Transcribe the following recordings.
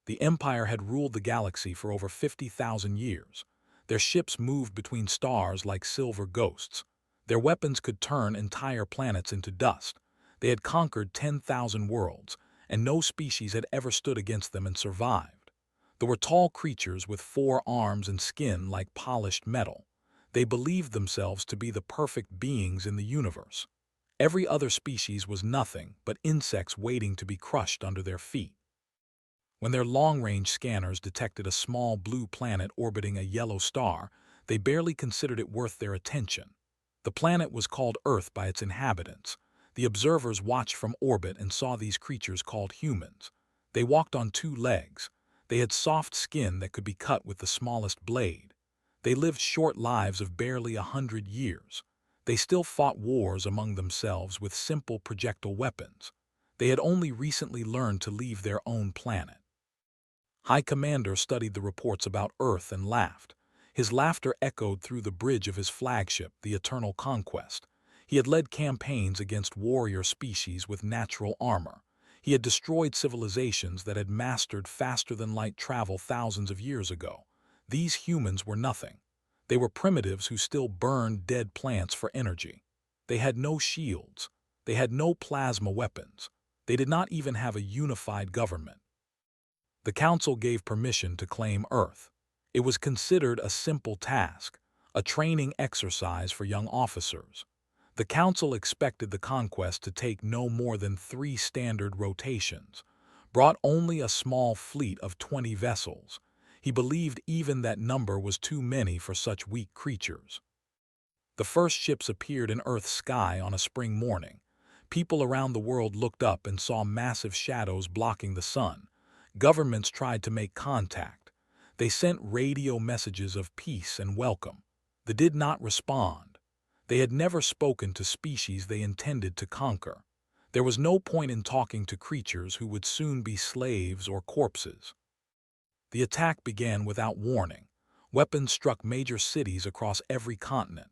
The Empire had ruled the galaxy for over 50,000 years. Their ships moved between stars like silver ghosts. Their weapons could turn entire planets into dust. They had conquered 10,000 worlds, and no species had ever stood against them and survived. There were tall creatures with 4 arms and skin like polished metal. They believed themselves to be the perfect beings in the universe. Every other species was nothing but insects waiting to be crushed under their feet. When their long-range scanners detected a small blue planet orbiting a yellow star, they barely considered it worth their attention. The planet was called Earth by its inhabitants. The observers watched from orbit and saw these creatures called humans. They walked on 2 legs. They had soft skin that could be cut with the smallest blade. They lived short lives of barely 100 years. They still fought wars among themselves with simple projectile weapons. They had only recently learned to leave their own planet. High Commander studied the reports about Earth and laughed. His laughter echoed through the bridge of his flagship, the Eternal Conquest. He had led campaigns against warrior species with natural armor. He had destroyed civilizations that had mastered faster-than-light travel thousands of years ago. These humans were nothing. They were primitives who still burned dead plants for energy. They had no shields. They had no plasma weapons. They did not even have a unified government. The Council gave permission to claim Earth. It was considered a simple task, a training exercise for young officers. The Council expected the conquest to take no more than 3 standard rotations, brought only a small fleet of 20 vessels. He believed even that number was too many for such weak creatures. The first ships appeared in Earth's sky on a spring morning. People around the world looked up and saw massive shadows blocking the sun. Governments tried to make contact. They sent radio messages of peace and welcome. They did not respond. They had never spoken to species they intended to conquer. There was no point in talking to creatures who would soon be slaves or corpses. The attack began without warning. Weapons struck major cities across every continent.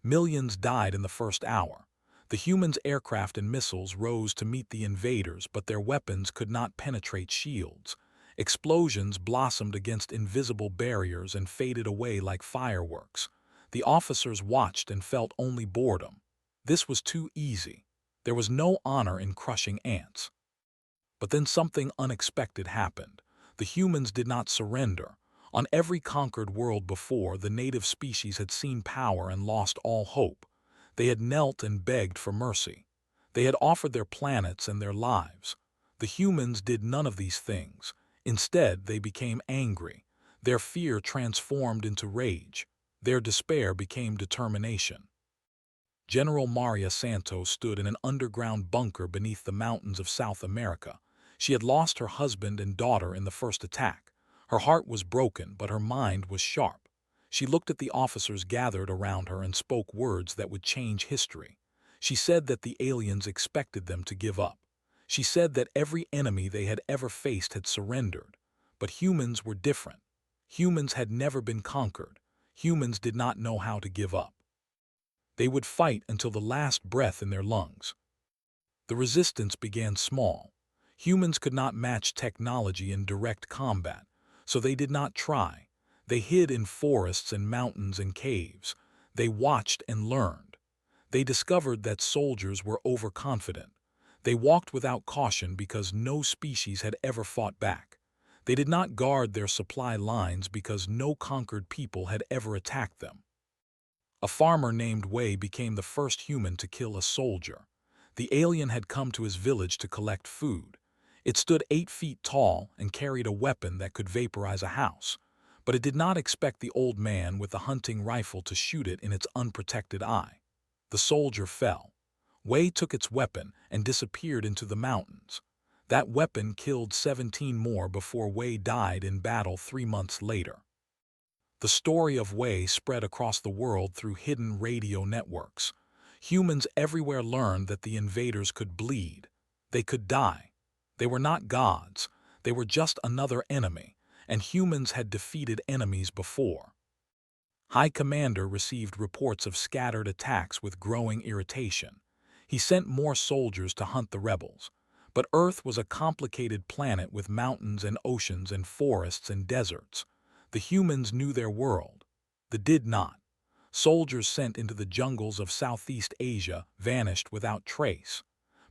Millions died in the first hour. The humans' aircraft and missiles rose to meet the invaders, but their weapons could not penetrate shields. Explosions blossomed against invisible barriers and faded away like fireworks. The officers watched and felt only boredom. This was too easy. There was no honor in crushing ants. But then something unexpected happened. The humans did not surrender. On every conquered world before, the native species had seen power and lost all hope. They had knelt and begged for mercy. They had offered their planets and their lives. The humans did none of these things. Instead, they became angry. Their fear transformed into rage. Their despair became determination. General Maria Santos stood in an underground bunker beneath the mountains of South America. She had lost her husband and daughter in the first attack. Her heart was broken, but her mind was sharp. She looked at the officers gathered around her and spoke words that would change history. She said that the aliens expected them to give up. She said that every enemy they had ever faced had surrendered. But humans were different. Humans had never been conquered. Humans did not know how to give up. They would fight until the last breath in their lungs. The resistance began small. Humans could not match technology in direct combat, so they did not try. They hid in forests and mountains and caves. They watched and learned. They discovered that soldiers were overconfident. They walked without caution because no species had ever fought back. They did not guard their supply lines because no conquered people had ever attacked them. A farmer named Wei became the first human to kill a soldier. The alien had come to his village to collect food. It stood 8 feet tall and carried a weapon that could vaporize a house. But it did not expect the old man with the hunting rifle to shoot it in its unprotected eye. The soldier fell. Wei took its weapon and disappeared into the mountains. That weapon killed 17 more before Wei died in battle 3 months later. The story of Wei spread across the world through hidden radio networks. Humans everywhere learned that the invaders could bleed. They could die. They were not gods. They were just another enemy, and humans had defeated enemies before. High Commander received reports of scattered attacks with growing irritation. He sent more soldiers to hunt the rebels. But Earth was a complicated planet with mountains and oceans and forests and deserts. The humans knew their world. The did not. Soldiers sent into the jungles of Southeast Asia vanished without trace.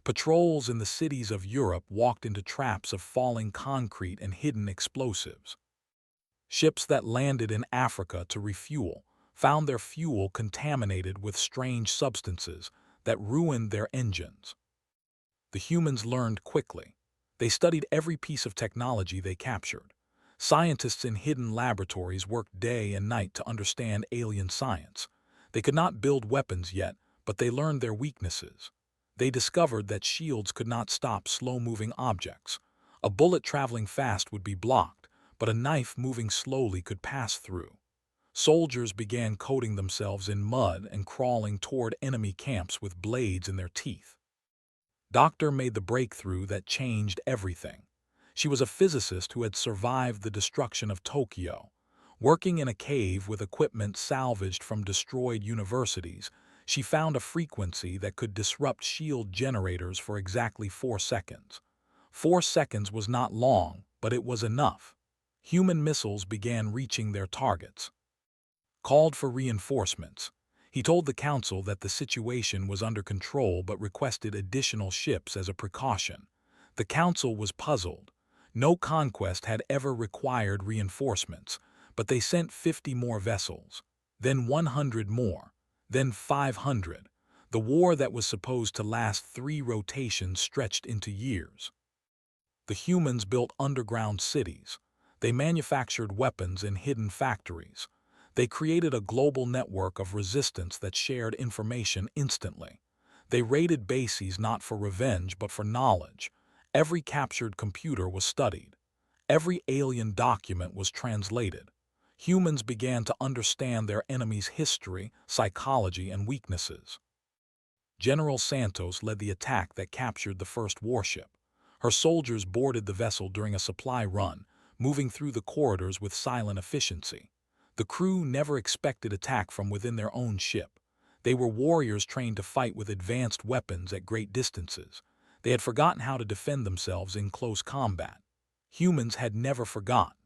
Patrols in the cities of Europe walked into traps of falling concrete and hidden explosives. Ships that landed in Africa to refuel found their fuel contaminated with strange substances that ruined their engines. The humans learned quickly. They studied every piece of technology they captured. Scientists in hidden laboratories worked day and night to understand alien science. They could not build weapons yet, but they learned their weaknesses. They discovered that shields could not stop slow-moving objects. A bullet traveling fast would be blocked, but a knife moving slowly could pass through. Soldiers began coating themselves in mud and crawling toward enemy camps with blades in their teeth. Doctor made the breakthrough that changed everything. She was a physicist who had survived the destruction of Tokyo. Working in a cave with equipment salvaged from destroyed universities, she found a frequency that could disrupt shield generators for exactly 4 seconds. 4 seconds was not long, but it was enough. Human missiles began reaching their targets. Called for reinforcements. He told the council that the situation was under control but requested additional ships as a precaution. The council was puzzled. No conquest had ever required reinforcements, but they sent 50 more vessels, then 100 more, then 500. The war that was supposed to last 3 rotations stretched into years. The humans built underground cities. They manufactured weapons in hidden factories. They created a global network of resistance that shared information instantly. They raided bases not for revenge but for knowledge. Every captured computer was studied. Every alien document was translated. Humans began to understand their enemy's history, psychology, and weaknesses. General Santos led the attack that captured the first warship. Her soldiers boarded the vessel during a supply run, moving through the corridors with silent efficiency. The crew never expected attack from within their own ship. They were warriors trained to fight with advanced weapons at great distances. They had forgotten how to defend themselves in close combat. Humans had never forgotten.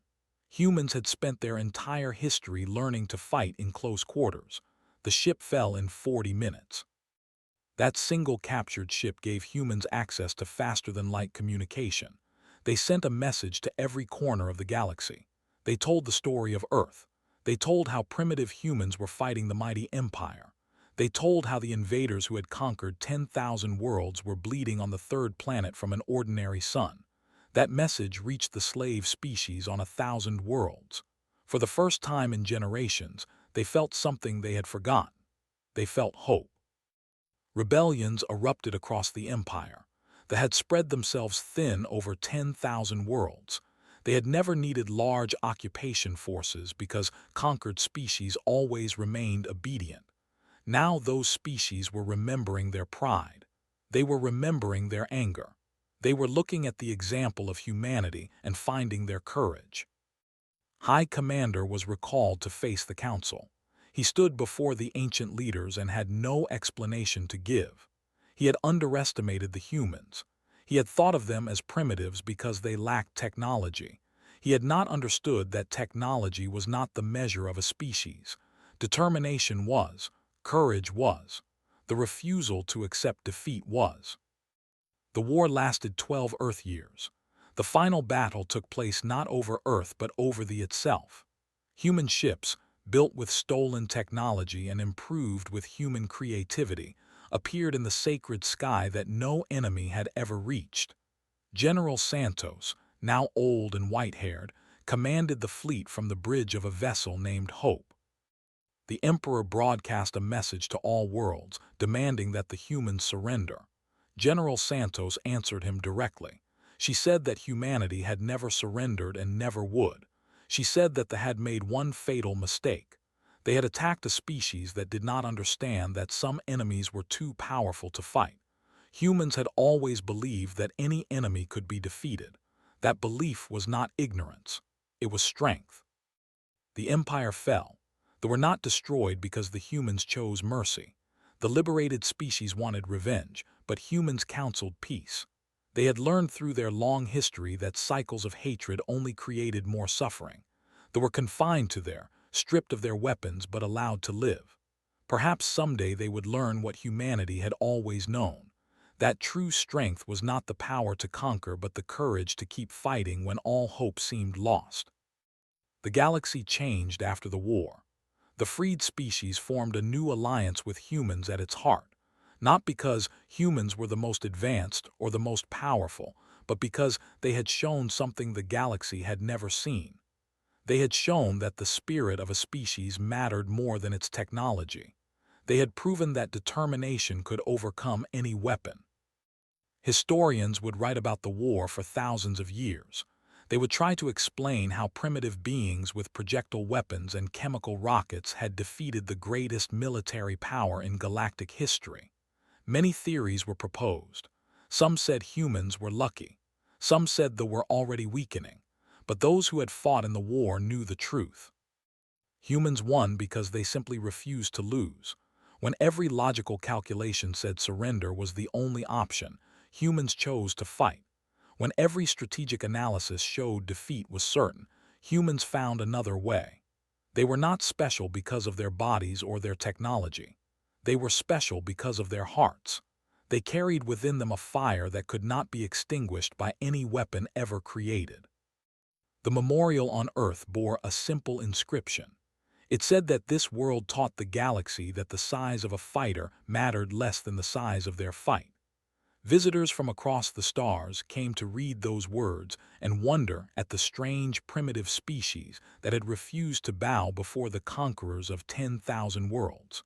Humans had spent their entire history learning to fight in close quarters. The ship fell in 40 minutes. That single captured ship gave humans access to faster-than-light communication. They sent a message to every corner of the galaxy. They told the story of Earth. They told how primitive humans were fighting the mighty Empire. They told how the invaders who had conquered 10,000 worlds were bleeding on the third planet from an ordinary sun. That message reached the slave species on 1,000 worlds. For the first time in generations, they felt something they had forgotten. They felt hope. Rebellions erupted across the empire. They had spread themselves thin over 10,000 worlds. They had never needed large occupation forces because conquered species always remained obedient. Now those species were remembering their pride. They were remembering their anger. They were looking at the example of humanity and finding their courage. High Commander was recalled to face the council. He stood before the ancient leaders and had no explanation to give. He had underestimated the humans. He had thought of them as primitives because they lacked technology. He had not understood that technology was not the measure of a species. Determination was. Courage was. The refusal to accept defeat was. The war lasted 12 Earth years. The final battle took place not over Earth but over the itself. Human ships, built with stolen technology and improved with human creativity, appeared in the sacred sky that no enemy had ever reached. General Santos, now old and white-haired, commanded the fleet from the bridge of a vessel named Hope. The Emperor broadcast a message to all worlds, demanding that the humans surrender. General Santos answered him directly. She said that humanity had never surrendered and never would. She said that they had made one fatal mistake. They had attacked a species that did not understand that some enemies were too powerful to fight. Humans had always believed that any enemy could be defeated. That belief was not ignorance. It was strength. The empire fell. They were not destroyed because the humans chose mercy. The liberated species wanted revenge, but humans counseled peace. They had learned through their long history that cycles of hatred only created more suffering. They were confined to there, stripped of their weapons but allowed to live. Perhaps someday they would learn what humanity had always known, that true strength was not the power to conquer but the courage to keep fighting when all hope seemed lost. The galaxy changed after the war. The freed species formed a new alliance with humans at its heart, not because humans were the most advanced or the most powerful, but because they had shown something the galaxy had never seen. They had shown that the spirit of a species mattered more than its technology. They had proven that determination could overcome any weapon. Historians would write about the war for thousands of years. They would try to explain how primitive beings with projectile weapons and chemical rockets had defeated the greatest military power in galactic history. Many theories were proposed. Some said humans were lucky. Some said they were already weakening. But those who had fought in the war knew the truth. Humans won because they simply refused to lose. When every logical calculation said surrender was the only option, humans chose to fight. When every strategic analysis showed defeat was certain, humans found another way. They were not special because of their bodies or their technology. They were special because of their hearts. They carried within them a fire that could not be extinguished by any weapon ever created. The memorial on Earth bore a simple inscription. It said that this world taught the galaxy that the size of a fighter mattered less than the size of their fight. Visitors from across the stars came to read those words and wonder at the strange primitive species that had refused to bow before the conquerors of 10,000 worlds.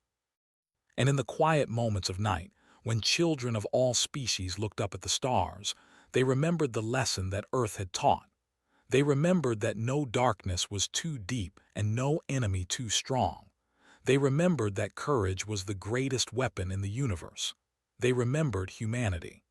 And in the quiet moments of night, when children of all species looked up at the stars, they remembered the lesson that Earth had taught. They remembered that no darkness was too deep and no enemy too strong. They remembered that courage was the greatest weapon in the universe. They remembered humanity.